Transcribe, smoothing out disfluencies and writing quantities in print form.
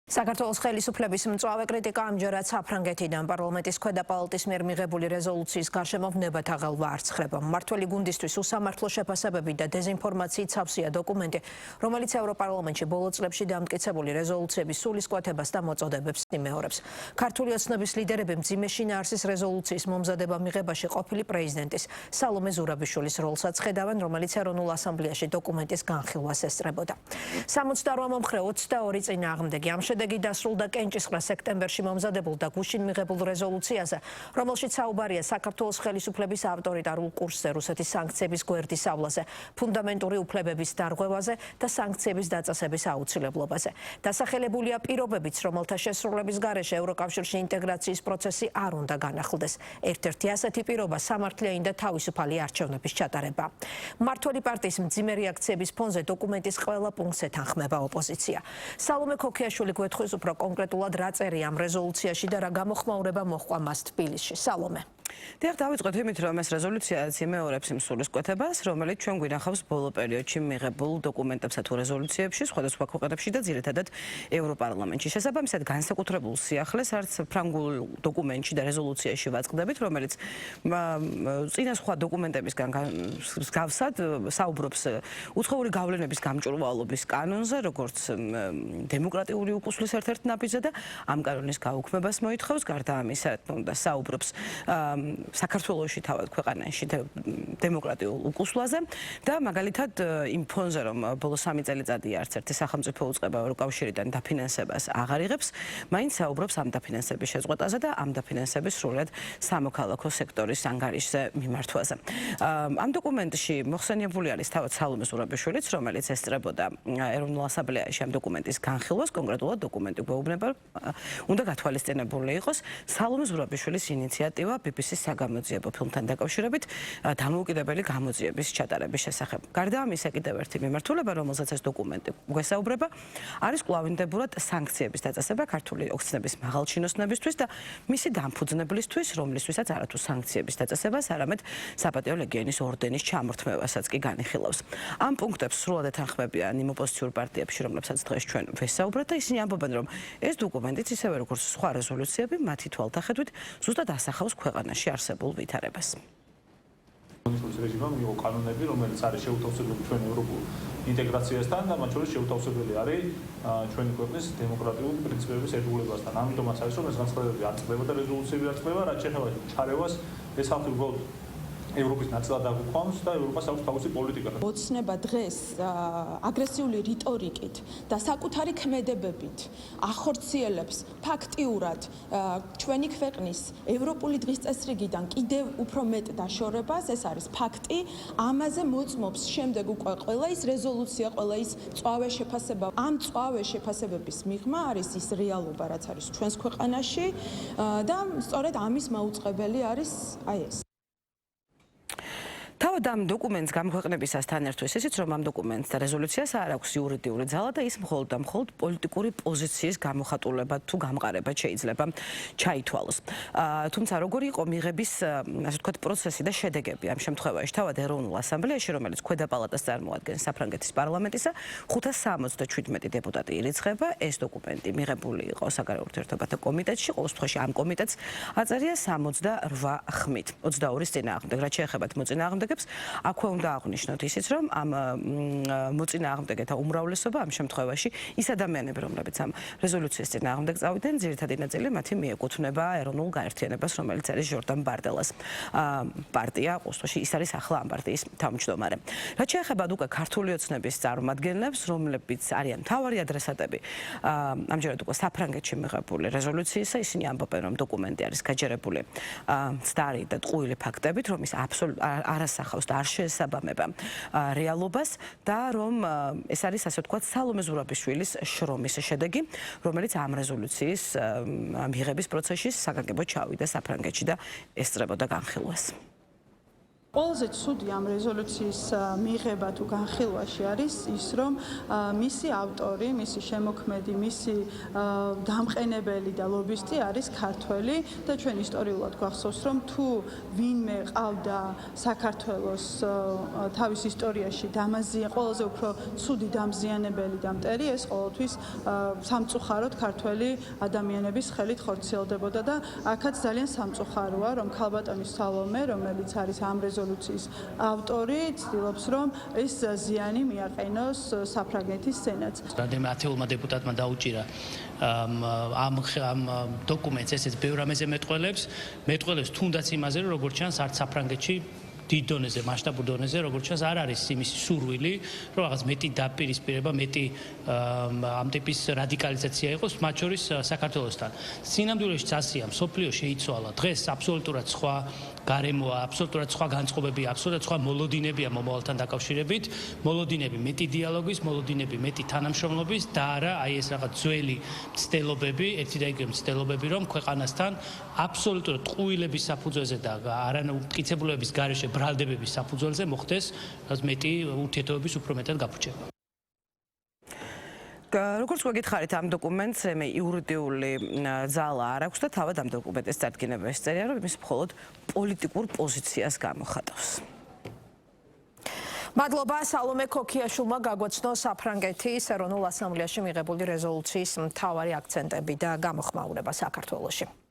საქართველოს ხელისუფლების მწვავე კრიტიკა ამჯერად საფრანგეთიდან პარლამენტის ქვედა პალატის მიერ მიღებული რეზოლუციის გარშემო ვნებათაღელვა არცხრება. მმართველი გუნდისთვის უსამართლო შეფასებები და დეზინფორმაციით სავსეა დოკუმენტი, რომელიც ევროპარლამენტში ბოლო წლებში დამტკიცებული რეზოლუციების სულისკვეთებას და მოწოდებებს იმეორებს. ქართული ოცნების ლიდერები მძიმე შინაარსის რეზოლუციის მომზადება მიღებაში ყოფილი პრეზიდენტის სალომე ზურაბიშვილის როლსაც ხედავენ, რომელიც ეროვნულ ასამბლეაში დოკუმენტის განხილვას ესწრებოდა. 68 მომხრე 22 წინააღმდეგი ამ შედეგი დასრულდა კენჭისყრა სექტემბერში მომზადებულ და გუშინ მიღებულ რეზოლუციაზე, რომელშიც საუბარია საქართველოს ხელისუფლების ავტორიტარულ კურსზე, რუსეთის სანქციების გვერდის ავლაზე, ფუნდამენტური უფლებების დარღვევაზე და სანქციების დაწესების აუცილებლობაზე. დასახელებულია პირობებიც, რომელთა შესრულების გარეშე ევროკავშირში ინტეგრაციის პროცესი არ უნდა განახლდეს. ერთ-ერთი ასეთი პირობა სამართლიანი და თავისუფალი არჩევნების ჩატარება. მმართველი პარტიის მძიმე რეაქციების ფონზე დოკუმენტის ყველა პუნქტს ეთანხმება ოპოზიცია. სალომე ქოქიაშვილი გვეთხოვს უფრო კონკრეტულად რა წერია ამ რეზოლუციაში და რა გამოხმაურება მოჰყვა მას თბილისში. სალომე. დიახ, დავიწყოთ იმით, რომ ეს რეზოლუციაც იმეორებს იმ სულისკვეთებას, რომელიც ჩვენ გვინახავს ბოლო პერიოდში მიღებულ დოკუმენტებსა თუ რეზოლუციებში, სხვადასხვა ქვეყნებში და ძირითადად ევროპარლამენტში. შესაბამისად, განსაკუთრებულ სიახლეს არც ფრანგულ დოკუმენტში და რეზოლუციაში ვაწყდებით, რომელიც წინა სხვა დოკუმენტებისგან მსგავსად საუბრობს უცხოური გავლენების გამჭვირვალობის კანონზე, როგორც დემოკრატიული უკუსლის ერთ-ერთ ნაბიჯზე და ამ კანონის გაუქმებას მოითხოვს. გარდა ამისა, საუბრობს საქართველოში თავად ქვეყანაში დემოკრატიულ უკუსლაზე და მაგალითად იმ ფონზე, რომ ბოლო 3 წელიწადი არც ერთი სახელმწიფო უწყება ევროკავშირიდან დაფინანსებას აღარ იღებს, მაინც საუბრობს ამ დაფინანსების შეწყვეტაზე და ამ დაფინანსების სრულად სამოქალაქო სექტორის ანგარიშზე მიმართვაზე. ამ დოკუმენტში მოხსენიებული არის თავად სალომე ზურაბიშვილიც, რომელიც ესწრებოდა ეროვნულ ასამბლეაში ამ დოკუმენტის განხილვას, კონკრეტულად დოკუმენტი გვეუბნება, უნდა გათვალისწინებული იყოს სალომე ზურაბიშვილის ინიციატივა BBC-ის საგამოძიებო ფილმთან დაკავშირებით დამოუკიდებელი გამოძიების ჩატარების შესახებ. გარდა ამისა, კიდევ ერთი მიმართულება, რომელზეც ეს დოკუმენტი გვესაუბრება, არის კვლავინდებურად სანქციების დაწესება ქართული ოცნების მაღალჩინოსნებისთვის და მისი დამფუძნებლისთვის, რომლისთვისაც არათუ სანქციების დაწესებას, არამედ საპატიო ლეგიონის ორდენის ჩამორთმევასაც კი განიხილავს. ამ პუნქტებს სრულად ეთანხმებიან იმ ოპოზიციურ პარტიებში, რომლებსაც დღეს ჩვენ ვესაუბრეთ და ისინი ამბობენ, რომ ეს დოკუმენტიც ისევე როგორც სხვა რეზოლუციები მათი თვალთახედვით ზუსტად ასახავს ქვეყანაში არსებულ ვითარებას. რეჟიმმა მიიღო კანონები, რომელიც არის შეუთავსებელი ჩვენ ევროპულ ინტეგრაციასთან და მათ შორის შეუთავსებელი არის ჩვენი ქვეყნის დემოკრატიული პრინციპების ერთგულებასთან. ამიტომაც არის რომ ეს განცხადებები არ წყდება და რეზოლუციები არ წყდება, რაც შეეხება ჩარევას, ეს ხალხი უბრალოდ ევროპის ნაწილად აგვიქვამს და ევროპას აქვს თავისი პოლიტიკა. ოცნება დღეს აგრესიული რიტორიკით და საკუთარი ქმედებებით ახორციელებს ფაქტიურად ჩვენი ქვეყნის ევროპული დღის წესრიგიდან კიდევ უფრო მეტ დაშორებას, ეს არის ფაქტი. ამაზე მოწმობს შემდეგ უკვე ყველა ის რეზოლუცია, ყველა ის მწვავე შეფასება. ამ მწვავე შეფასებების მიღმა არის ის რეალობა, რაც არის ჩვენს ქვეყანაში და სწორედ ამის მაუწყებელი არის აი ეს. თავად ამ დოკუმენტს გამოქვეყნებისასთან ერთვise ისიც, რომ ამ დოკუმენტს და რეზოლუციას არ აქვს იურიდიული ძალა და ის მხოლოდ და მხოლოდ პოლიტიკური პოზიციის გამოხატულება თუ გამყარება შეიძლება ჩაითვალოს. თუმცა როგორი იყო მიღების, ასე ვთქვათ, პროცესი და შედეგები ამ შემთხვევაში თავად ეროვნულ ასამბლეაში, რომელიც ქვედა პალატას წარმოადგენს საფრანგეთის პარლამენტისა, 577 დეპუტატი ირიცხება. ეს დოკუმენტი მიღებული იყო საგარეო ურთიერთობათა კომიტეტში, ყოველ შემთხვევაში ამ კომიტეტს აწერია 68 ხმით, 22-ის წინააღმდეგ. რაც შეეხება მოწინააღმდეგ აქვე უნდა აღვნიშნოთ ისიც, რომ ამ მოწინააღმდეგეთა უმრავლესობა ამ შემთხვევაში ის ადამიანები, რომლებიც ამ რეზოლუციის წინააღმდეგ წავიდნენ, ძირითადი ნაწილი მათი მიეკუთვნება ეროვნულ გაერთიანებას, რომელიც არის ჟორდან ბარდელას პარტია, ყოველთვის ის არის ახლა ამ პარტიის თავმჯდომარე. რაც შეეხება უკვე ქართული ოცნების წარმომადგენლებს, რომლებიც არიან მთავარი ადრესატები ამჯერად უკვე საფრანგეთში მიღებული რეზოლუციისა, ისინი ამბობენ, რომ დოკუმენტი არის გაჯერებული მცდარი და ტყუილი ფაქტებით, რომ ის არასახავს და არ შეესაბამება რეალობას და რომ ეს არის ასე ვთქვათ სალომე ზურაბიშვილის შრომის შედეგი, რომელიც ამ რეზოლუციის მიღების პროცესში საგანგებოდ ჩავიდა საფრანგეთში და ესწრებოდა განხილვას. ყველაზე ცუდი ამ რეზოლუციის მიღება თუ განხილვაში არის ის, რომ მისი ავტორი, მისი შემოქმედი, მისი დამყენებელი და ლობისტი არის ქართველი და ჩვენ ისტორიულად გვახსოვს, რომ თუ ვინმე ყავდა საქართველოს თავის ისტორიაში ყველაზე უფრო ცუდი დამზიანებელი და მტერი, ეს ყოველთვის სამწუხაროდ ქართველი ადამიანების ხელით ხორციელდებოდა და აქაც ძალიან სამწუხაროა, რომ ქალბატონი სალომე, რომელიც არის ამ რეზოლუციის ავტორი, ცდილობს, რომ ეს ზიანი მიაყენოს საფრანგეთის სენატს. რამდენიმე ათეულმა დეპუტატმა დაუჭირა ამ დოკუმენტს, ესეც ბევრ რამეზე მეტყველებს თუნდაც იმაზე, რომ როგორც ჩანს, არც საფრანგეთში დიდ დონეზე, მასშტაბურ დონეზე, როგორც ჩანს, არ არის იმის სურვილი, რომ რაღაც მეტი დაპირისპირება, მეტი ამ ტიპის რადიკალიზაცია იყოს, მათ შორის საქართველოსთან. სინამდვილეშიც ასეა, მსოფლიო შეიცვალა. დღეს აბსოლუტურად სხვა გარემოა, აბსოლუტურად სხვა განწყობებია, აბსოლუტურად სხვა მოლოდინებია მომავალთან დაკავშირებით. მოლოდინები მეტი დიალოგის, მოლოდინები მეტი თანამშრომლობის და არა აი ეს რაღაც ძველი მცდელობები, ერთი და იგივე მცდელობები, რომ ქვეყანასთან აბსოლუტურად ტყუილების საფუძველზე და არამტკიცებულებების გარეშე ბრალდებების საფუძველზე მოხდეს მეტი ურთიერთობების უფრო მეტად გაფუჭება. როგორც გითხარით ამ დოკუმენტს მე იურიდიული ძალა არ აქვს და თავად ამ დოკუმენტის წარდგენება ესწერია, რომ ის მხოლოდ პოლიტიკურ პოზიციას გამოხატავს. მადლობა სალომე ქოქიაშვილმა გაგვაცნო საფრანგეთის ეროვნულ ასამბლეაში მიღებული რეზოლუციის მთავარი აქცენტები და გამოხმაურება საქართველოში.